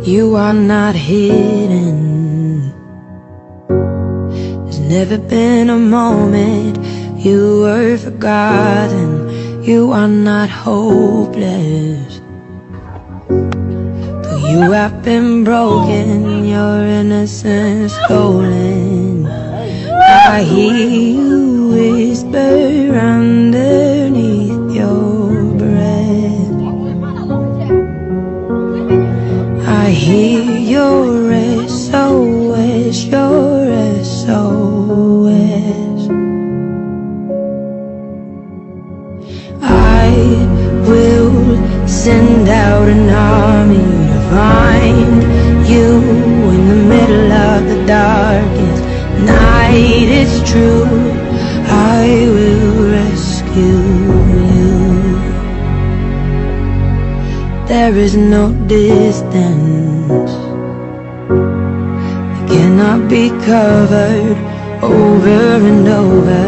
You are not hidden. There's never been a moment you were forgotten. You are not hopeless. Though you have been broken, your innocence stolen, I hear you whisper underneath your breath. I hear your SOS, your SOS. I will send out an army to find you in the middle of the darkest night. It's true, I will rescue you. There is no distance that cannot be covered over and over.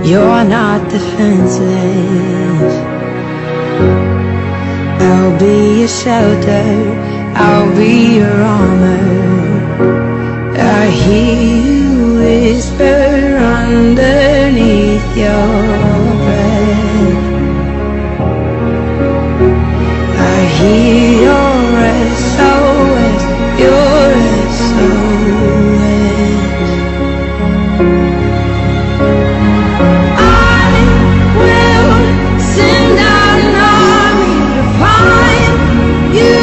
You're not defenseless. I'll be your shelter, I'll be your armor. I hear you whisper underneath your breath. I hear your SOS, your SOS. I will send out an army to find you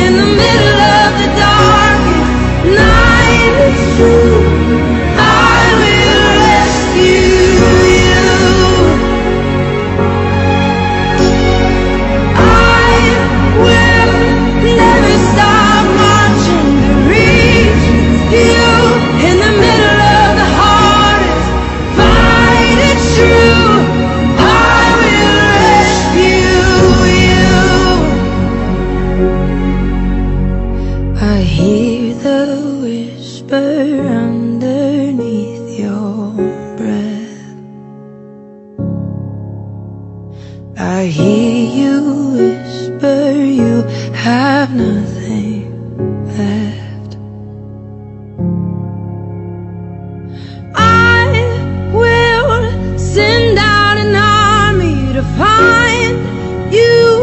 in the middle of the darkest night. It's true, I will rescue you. I will never stop marching to reach you in the middle of the hardest fight. It's true, I will rescue you. I hear the whisper underneath your breath. I hear you whisper you have nothing left. I will send out an army to find you